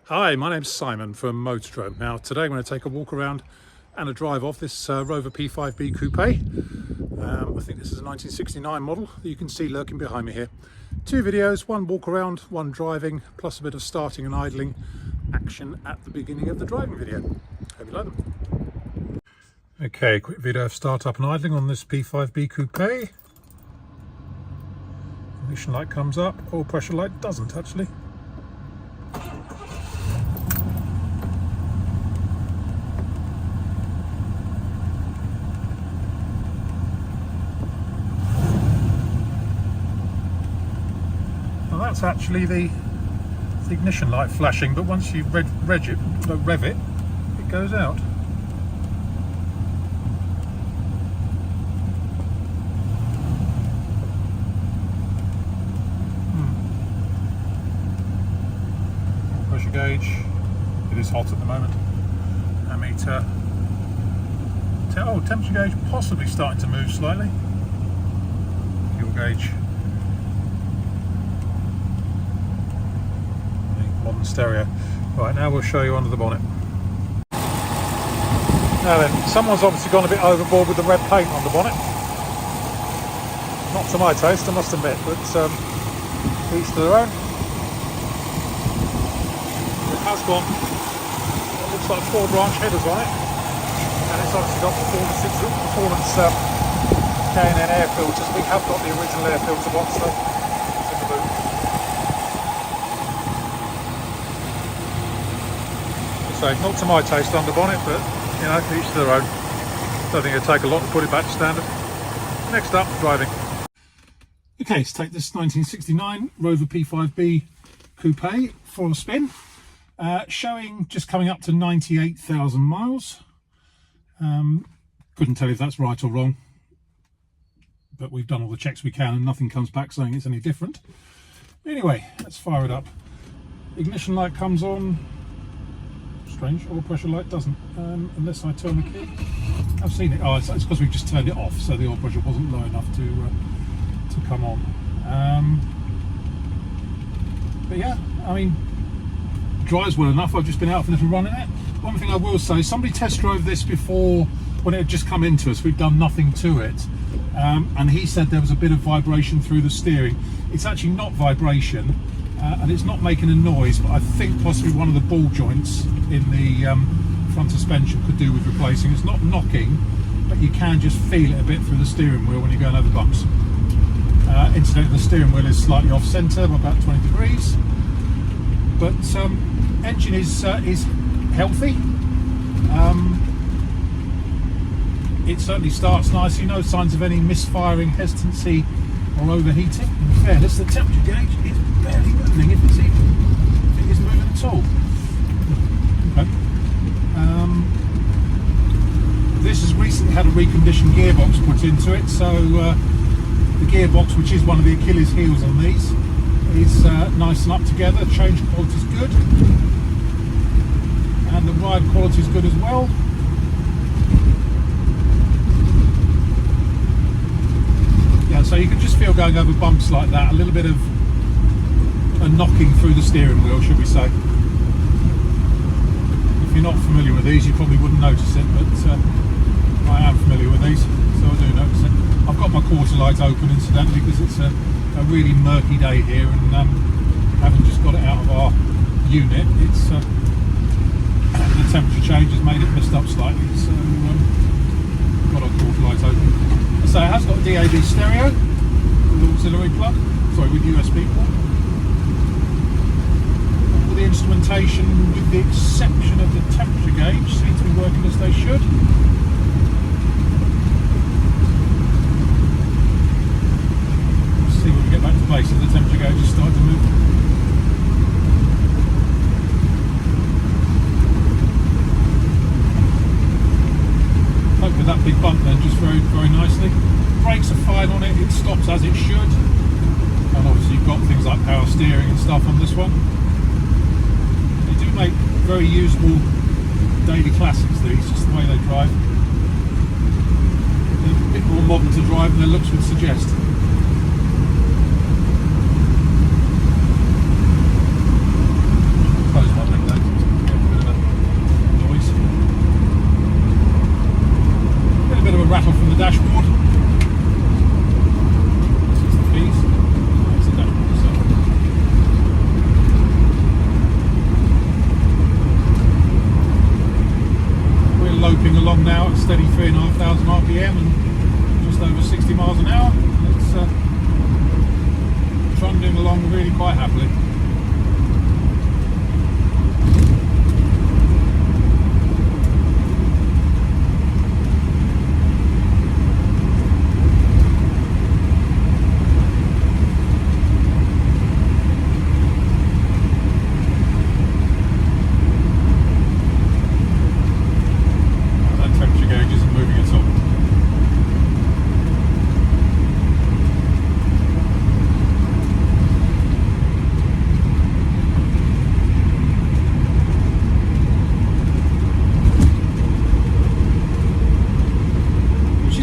Hi, my name's Simon from Motodrome. Now today I'm going to take a walk around and a drive off this rover p5b coupe. I think this is a 1969 model that you can see lurking behind me here. Two videos, one walk around, one driving, plus a bit of starting and idling action at the beginning of the driving video. Hope you like them. Okay, quick video of start up and idling on this p5b coupe. Ignition light comes up, oil pressure light doesn't actually. That's actually the ignition light flashing, but once you rev it, it goes out. Pressure gauge, it is hot at the moment. Ammeter, temperature gauge possibly starting to move slightly. Fuel gauge. Modern stereo. Right, now we'll show you under the bonnet. Now then, someone's obviously gone a bit overboard with the red paint on the bonnet. Not to my taste, I must admit, but each to their own. It has got, it looks like 4 branch headers on it, and it's obviously got performance K&N air filters. We have got the original air filter box though. It's in the boot. So not to my taste under bonnet, but you know, each to their own. Don't think it'd take a lot to put it back to standard. Next up, driving. Okay, let's take this 1969 Rover P5B coupe for a spin. Showing just coming up to 98,000 miles. Couldn't tell you if that's right or wrong, but we've done all the checks we can and nothing comes back saying it's any different. Anyway, let's fire it up. Ignition light comes on. Strange, oil pressure light doesn't, unless I turn the key. I've seen it. Oh, it's because we've just turned it off, so the oil pressure wasn't low enough to come on. But yeah, I mean, drives well enough. I've just been out for a little run in it. One thing I will say, somebody test drove this before when it had just come into us. We'd done nothing to it, and he said there was a bit of vibration through the steering. It's actually not vibration. And it's not making a noise, but I think possibly one of the ball joints in the front suspension could do with replacing. It's not knocking, but you can just feel it a bit through the steering wheel when you're going over bumps. Incidentally, the steering wheel is slightly off centre by about 20 degrees, but engine is healthy. It certainly starts nicely, no signs of any misfiring, hesitancy or overheating. In fairness, the temperature gauge is barely moving, if it is moving at all. Okay. This has recently had a reconditioned gearbox put into it, so the gearbox, which is one of the Achilles heels on these, is nice and up together. Change quality is good, and the ride quality is good as well. So you can just feel going over bumps like that, a little bit of a knocking through the steering wheel, should we say. If you're not familiar with these, you probably wouldn't notice it, but I am familiar with these, so I do notice it. I've got my quarter light open, incidentally, because it's a really murky day here, and having just got it out of our unit, it's the temperature change has made it mist up slightly, so got our quarter light open. So it has got a DAB stereo with auxiliary plug, with USB plug. All the instrumentation, with the exception of the temperature gauge, seem to be working as they should. Let's see when we get back to base if the temperature gauge is starting to move. With that big bump then, just very, very nicely. Brakes are fine on it, it stops as it should. And obviously you've got things like power steering and stuff on this one. They do make very usable daily classics, these, just the way they drive. They're a bit more modern to drive than their looks would suggest. Close my thing there. along now at a steady 3,500 RPM and just over 60 miles an hour. It's trundling along really quite happily.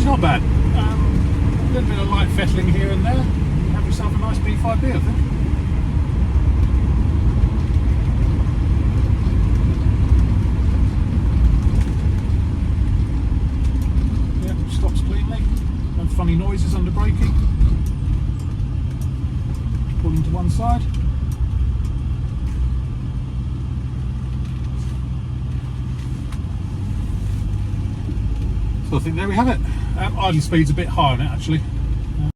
Not bad. A little bit of light fettling here and there. Have yourself a nice p5b, I think. Yeah, stops cleanly. No funny noises under braking. Pulling to one side. So I think there we have it. Idle speed's a bit high on it actually.